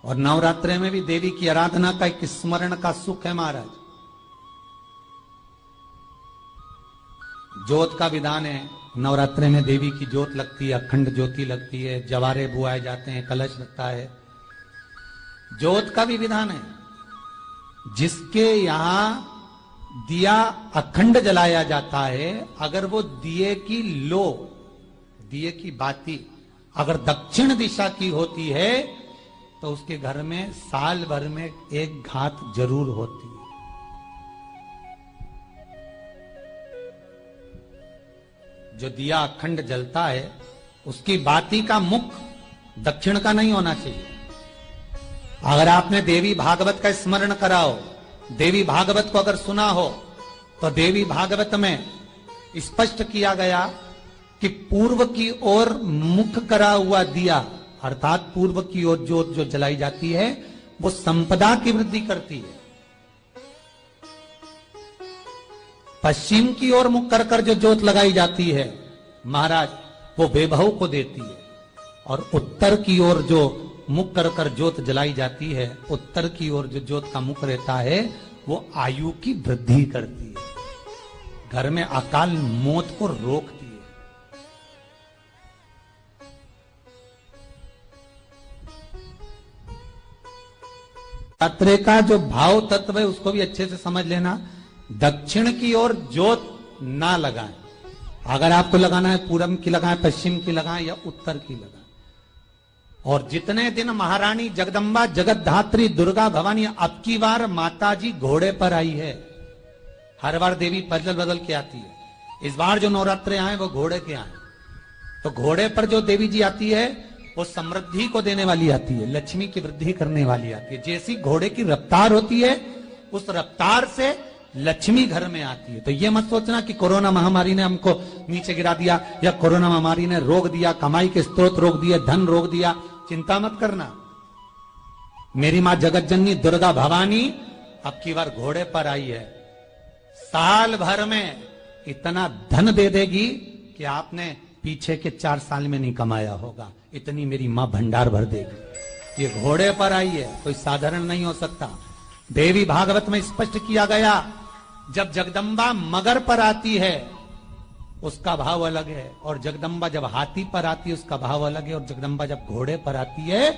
और नवरात्रे में भी देवी की आराधना का एक स्मरण का सुख है महाराज। ज्योत का विधान है, नवरात्रे में देवी की ज्योत लगती है, अखंड ज्योति लगती है, जवारे बुआए जाते हैं, कलश लगता है। ज्योत का भी विधान है। जिसके यहां दिया अखंड जलाया जाता है, अगर वो दिए की लो, दिए की बाती अगर दक्षिण दिशा की होती है तो उसके घर में साल भर में एक घात जरूर होती है। जो दिया अखंड जलता है उसकी बाती का मुख दक्षिण का नहीं होना चाहिए। अगर आपने देवी भागवत का स्मरण कराओ, देवी भागवत को अगर सुना हो, तो देवी भागवत में स्पष्ट किया गया कि पूर्व की ओर मुख करा हुआ दिया, अर्थात पूर्व की ओर ज्योत जो जलाई जाती है वो संपदा की वृद्धि करती है। पश्चिम की ओर मुख कर कर जो ज्योत लगाई जाती है महाराज, वो वैभव को देती है। और उत्तर की ओर जो मुख कर कर ज्योत जलाई जाती है, उत्तर की ओर जो ज्योत का मुख रहता है वो आयु की वृद्धि करती है, घर में अकाल मौत को रोकती है। नवरात्रे का जो भाव तत्व है उसको भी अच्छे से समझ लेना। दक्षिण की ओर ज्योत ना लगाएं। अगर आपको लगाना है पूरब की लगाएं, पश्चिम की लगाएं या उत्तर की लगाएं। और जितने दिन महारानी जगदम्बा जगत धात्री दुर्गा भवानी, अब की बार माता जी घोड़े पर आई है। हर बार देवी बदल बदल के आती है, इस बार जो नवरात्रे आए वो घोड़े के आए। तो घोड़े पर जो देवी जी आती है वो समृद्धि को देने वाली आती है, लक्ष्मी की वृद्धि करने वाली आती है। जैसी घोड़े की रफ्तार होती है उस रफ्तार से लक्ष्मी घर में आती है। तो ये मत सोचना कि कोरोना महामारी ने हमको नीचे गिरा दिया या कोरोना महामारी ने रोक दिया, कमाई के स्रोत रोक दिए, धन रोक दिया। चिंता मत करना। मेरी मां जगत जननी दुर्गा भवानी अब की बार घोड़े पर आई है। साल भर में इतना धन दे देगी कि आपने पीछे के 4 साल में नहीं कमाया होगा, इतनी मेरी मां भंडार भर देगी। ये घोड़े पर आई है, कोई साधारण नहीं हो सकता। देवी भागवत में स्पष्ट किया गया, जब जगदम्बा मगर पर आती है उसका भाव अलग है, और जगदम्बा जब हाथी पर आती है उसका भाव अलग है, और जगदम्बा जब घोड़े पर आती है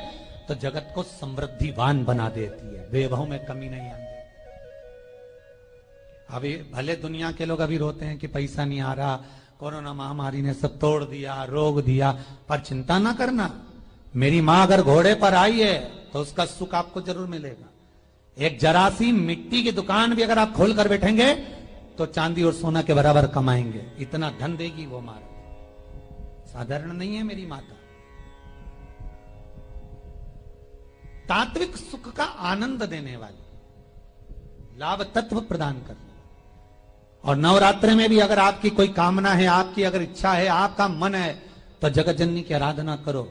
तो जगत को समृद्धिवान बना देती है, वैभव में कमी नहीं आती। अभी भले दुनिया के लोग अभी रोते हैं कि पैसा नहीं आ रहा, कोरोना महामारी ने सब तोड़ दिया, रोक दिया, पर चिंता ना करना। मेरी मां अगर घोड़े पर आई है तो उसका सुख आपको जरूर मिलेगा। एक जरासी मिट्टी की दुकान भी अगर आप खोल कर बैठेंगे तो चांदी और सोना के बराबर कमाएंगे, इतना धन देगी वो मारा। साधारण नहीं है मेरी माता। तात्विक सुख का आनंद देने वाली, लाभ तत्व प्रदान करने। और नवरात्रे में भी अगर आपकी कोई कामना है, आपकी अगर इच्छा है, आपका मन है, तो जगत जननी की आराधना करो।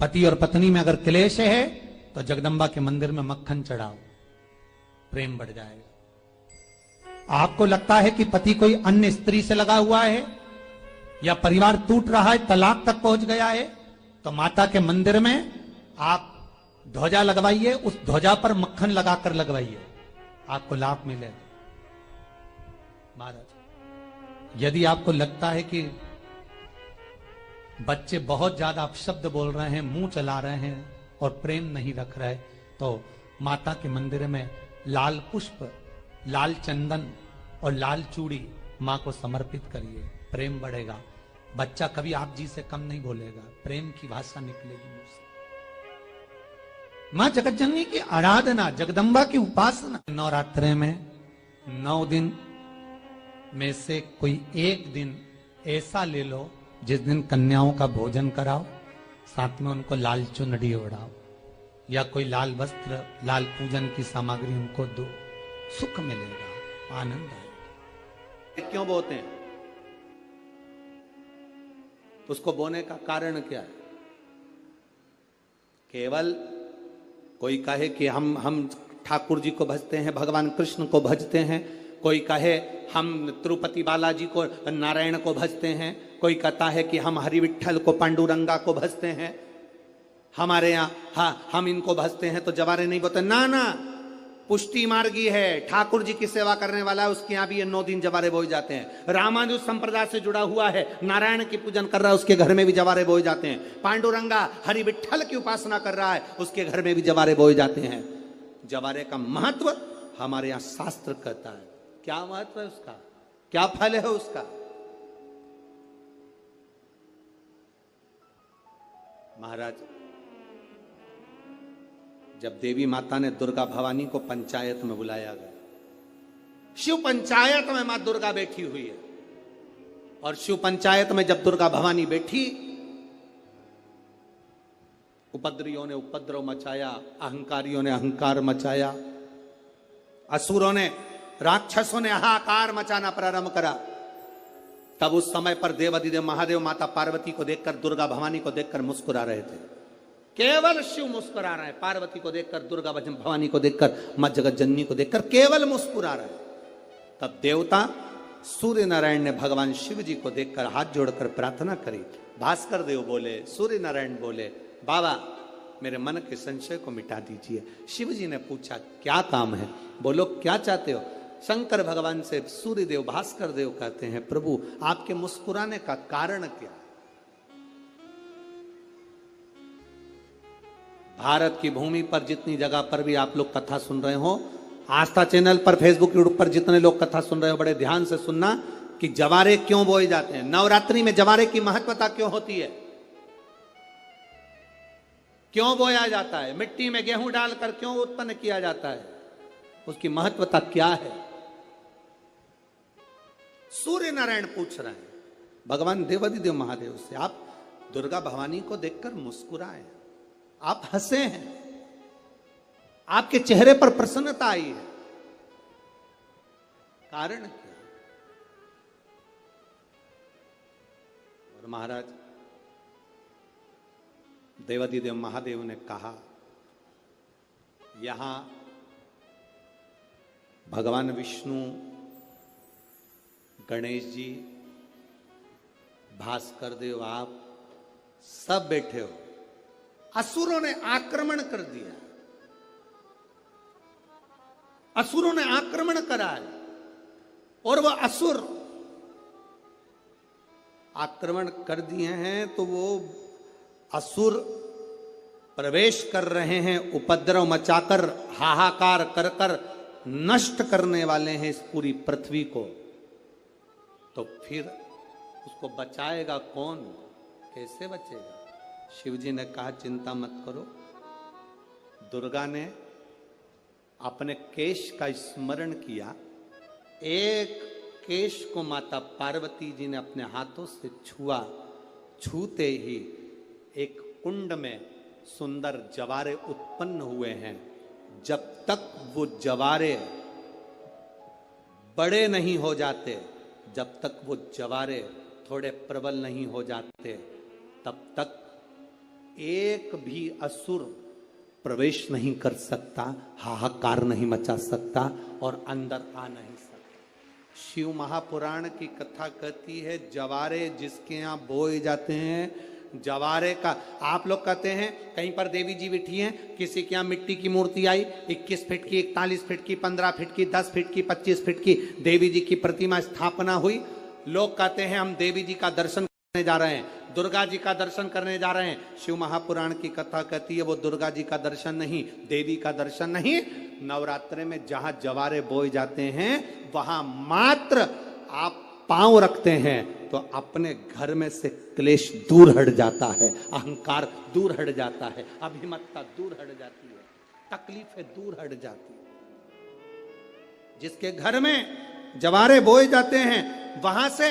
पति और पत्नी में अगर क्लेश है तो जगदम्बा के मंदिर में मक्खन चढ़ाओ, प्रेम बढ़ जाएगा। आपको लगता है कि पति कोई अन्य स्त्री से लगा हुआ है या परिवार टूट रहा है, तलाक तक पहुंच गया है, तो माता के मंदिर में आप ध्वजा लगवाइए, उस ध्वजा पर मक्खन लगाकर लगवाइए, आपको लाभ मिलेगा। महाराज, यदि आपको लगता है कि बच्चे बहुत ज्यादा अपशब्द बोल रहे हैं, मुंह चला रहे हैं और प्रेम नहीं रख रहे, तो माता के मंदिर में लाल पुष्प, लाल चंदन और लाल चूड़ी मां को समर्पित करिए, प्रेम बढ़ेगा। बच्चा कभी आप जी से कम नहीं बोलेगा, प्रेम की भाषा निकलेगी मुझसे। मां जगत जननी की आराधना, जगदम्बा की उपासना। नवरात्रे में 9 दिन में से कोई एक दिन ऐसा ले लो जिस दिन कन्याओं का भोजन कराओ, साथ में उनको लाल चुनरी ओढ़ाओ या कोई लाल वस्त्र, लाल पूजन की सामग्री उनको दो, सुख मिलेगा, आनंद आएगा। क्यों बोते हैं? उसको बोने का कारण क्या है? केवल कोई कहे कि हम ठाकुर जी को भजते हैं, भगवान कृष्ण को भजते हैं, कोई कहे हम तिरुपति बालाजी को, नारायण को भजते हैं, कोई कहता है कि हम हरि विठल को, पांडुरंगा को भजते हैं। हमारे यहाँ हाँ हम इनको भजते हैं तो जवारे नहीं बोते, ना ना, पुष्टि मार्गी है, ठाकुर जी की सेवा करने वाला है, उसके यहाँ भी ये 9 दिन जवारे बोए जाते हैं। रामानुज संप्रदाय से जुड़ा हुआ है, नारायण की पूजन कर रहा है, उसके घर में भी जवारे बोए जाते हैं। पांडुरंगा हरि विठ्ठल की उपासना कर रहा है, उसके घर में भी जवारे बोए जाते हैं। जवारे का महत्व हमारे यहाँ शास्त्र कहता है। क्या महत्व है उसका, क्या फल है उसका? महाराज, जब देवी माता ने दुर्गा भवानी को पंचायत में बुलाया गया, शिव पंचायत में मां दुर्गा बैठी हुई है, और शिव पंचायत में जब दुर्गा भवानी बैठी, उपद्रवियों ने उपद्रव मचाया, अहंकारियों ने अहंकार मचाया, असुरों ने, राक्षसों ने हाहाकार मचाना प्रारंभ करा। तब उस समय पर देवाधिदेव महादेव माता पार्वती को देखकर, दुर्गा भवानी को देखकर मुस्कुरा रहे थे। केवल शिव मुस्कुरा रहे हैं, पार्वती को देखकर, दुर्गा भवानी को देखकर, मां जगत जननी को देखकर केवल मुस्कुरा रहे हैं। तब देवता सूर्य नारायण ने भगवान शिव जी को देखकर हाथ जोड़कर प्रार्थना करी। भास्कर देव बोले, सूर्य नारायण बोले, बाबा मेरे मन के संशय को मिटा दीजिए। शिव जी ने पूछा क्या काम है, बोलो क्या चाहते हो? शंकर भगवान से सूर्य देव भास्कर देव कहते हैं, प्रभु आपके मुस्कुराने का कारण क्या? भारत की भूमि पर जितनी जगह पर भी आप लोग कथा सुन रहे हो, आस्था चैनल पर, फेसबुक, यूट्यूब पर जितने लोग कथा सुन रहे हो, बड़े ध्यान से सुनना कि जवारे क्यों बोए जाते हैं। नवरात्रि में जवारे की महत्वता क्यों होती है, क्यों बोया जाता है, मिट्टी में गेहूं डालकर क्यों उत्पन्न किया जाता है, उसकी महत्वता क्या है? सूर्य नारायण पूछ रहे हैं भगवान देवाधिदेव महादेव से, आप दुर्गा भवानी को देखकर मुस्कुराए, आप हंसे हैं, आपके चेहरे पर प्रसन्नता आई है, कारण क्या? और महाराज देवाधिदेव महादेव ने कहा, यहां भगवान विष्णु, गणेश जी, भास्कर देव, आप सब बैठे हो। असुरों ने आक्रमण कर दिया, असुरों ने आक्रमण करा है, और वह असुर आक्रमण कर दिए हैं तो वो असुर प्रवेश कर रहे हैं, उपद्रव मचाकर, हाहाकार कर कर नष्ट करने वाले हैं इस पूरी पृथ्वी को। तो फिर उसको बचाएगा कौन, कैसे बचेगा? शिव जी ने कहा चिंता मत करो। दुर्गा ने अपने केश का स्मरण किया, एक केश को माता पार्वती जी ने अपने हाथों से छुआ, छूते ही एक कुंड में सुंदर जवारे उत्पन्न हुए हैं। जब तक वो जवारे बड़े नहीं हो जाते, जब तक वो जवारे थोड़े प्रबल नहीं हो जाते, तब तक एक भी असुर प्रवेश नहीं कर सकता, हाहाकार नहीं मचा सकता और अंदर आ नहीं सकता। शिव महापुराण की कथा कहती है, जवारे जिसके यहाँ बोए जाते हैं, जवारे का, आप लोग कहते हैं कहीं पर देवी जी बैठी हैं, किसी के यहाँ मिट्टी की मूर्ति आई, 21 फीट की, 41 फीट की, 15 फीट की, 10 फीट की, 25 फीट की देवी जी की प्रतिमा स्थापना हुई। लोग कहते हैं हम देवी जी का दर्शन करने जा रहे हैं, दुर्गा जी का दर्शन करने जा रहे हैं। शिव महापुराण की कथा कहती है वो दुर्गा जी का दर्शन नहीं, देवी का दर्शन नहीं। नवरात्रे में जहां जवारे बोए जाते हैं वहां मात्र आप पांव रखते हैं तो अपने घर में से क्लेश दूर हट जाता है, अहंकार दूर हट जाता है, अभिमतता दूर हट जाती है, तकलीफें दूर हट जाती है। जिसके घर में जवारे बोए जाते हैं वहां से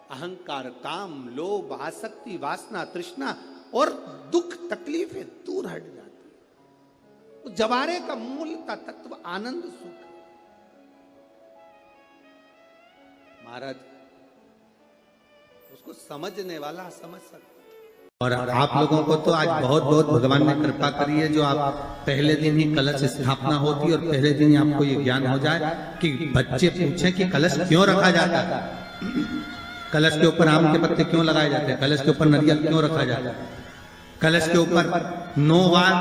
अहंकार, काम, लोभ, आसक्ति, वासना, तृष्णा और दुख, तकलीफें दूर हट जाती है। तो जवारे का मूल का तत्व आनंद, सुख। महाराज उसको समझने वाला समझ सकता। और आप लोगों को तो आज बहुत बहुत भगवान ने कृपा करी है, जो आप पहले दिन ही कलश स्थापना होती और पहले दिन ही आपको ये ज्ञान हो जाए कि बच्चे पूछें कि कलश क्यों रखा जाता है, कलश के ऊपर आम के पत्ते क्यों लगाए जाते हैं, कलश के ऊपर नारियल क्यों रखा जाता है। कलश के ऊपर 9 बार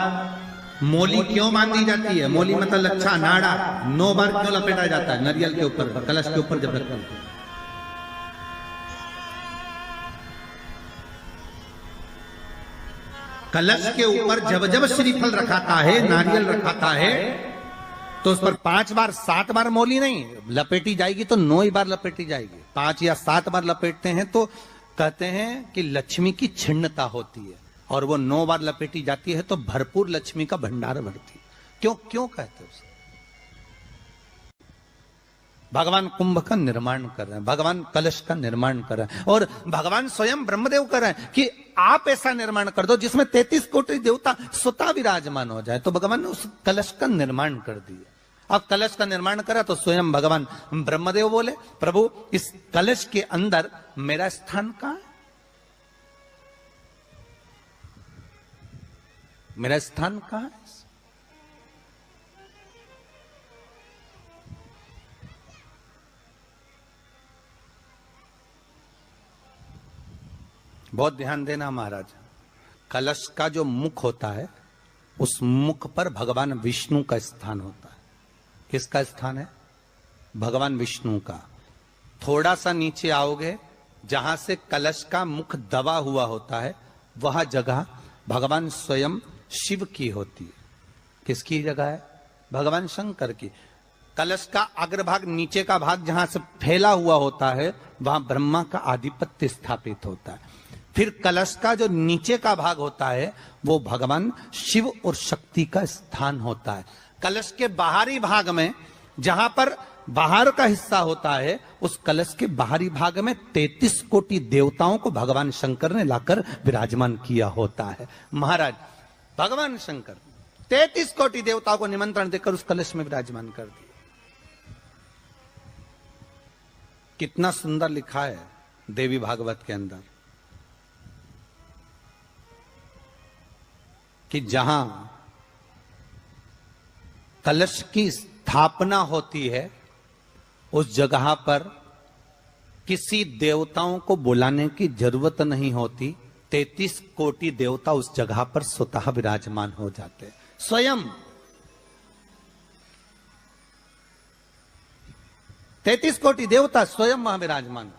मोली क्यों बांधी जाती है? मोली मतलब लच्छा नाड़ा 9 बार क्यों लपेटा जाता है नारियल के ऊपर, कलश के ऊपर जब रखते हैं? कलश के ऊपर जब जब श्रीफल रखाता है, नारियल रखाता है, तो उस पर 5 बार 7 बार मोली नहीं लपेटी जाएगी, तो 9 ही बार लपेटी जाएगी। 5 या 7 बार लपेटते हैं तो कहते हैं कि लक्ष्मी की छिन्नता होती है, और वो 9 बार लपेटी जाती है तो भरपूर लक्ष्मी का भंडार भरती है। क्यों क्यों कहते हैं उसे? भगवान कुंभ का निर्माण कर रहे हैं, भगवान कलश का निर्माण कर रहे हैं, और भगवान स्वयं ब्रह्मदेव कर रहे हैं कि आप ऐसा निर्माण कर दो जिसमें 33 कोटि देवता स्वतः विराजमान हो जाए। तो भगवान ने उस कलश का निर्माण कर दिया। अब कलश का निर्माण करा तो स्वयं भगवान ब्रह्मदेव बोले, प्रभु इस कलश के अंदर मेरा स्थान कहां है? मेरा स्थान कहां है? बहुत ध्यान देना महाराज, कलश का जो मुख होता है उस मुख पर भगवान विष्णु का स्थान होता है। किसका स्थान है? भगवान विष्णु का। थोड़ा सा नीचे आओगे, जहां से कलश का मुख दबा हुआ होता है, वह जगह भगवान स्वयं शिव की होती है। किसकी जगह है? भगवान शंकर की। कलश का अग्रभाग, नीचे का भाग जहां से फैला हुआ होता है, वहां ब्रह्मा का आधिपत्य स्थापित होता है। फिर कलश का जो नीचे का भाग होता है वो भगवान शिव और शक्ति का स्थान होता है। कलश के बाहरी भाग में, जहां पर बाहर का हिस्सा होता है, उस कलश के बाहरी भाग में 33 कोटि देवताओं को भगवान शंकर ने लाकर विराजमान किया होता है। महाराज भगवान शंकर 33 कोटि देवताओं को निमंत्रण देकर उस कलश में विराजमान कर दिया। कितना सुंदर लिखा है देवी भागवत के अंदर कि जहां कलश की स्थापना होती है उस जगह पर किसी देवताओं को बुलाने की जरूरत नहीं होती। 33 कोटि देवता उस जगह पर स्वतः विराजमान हो जाते हैं। स्वयं 33 कोटि देवता स्वयं वहां विराजमान।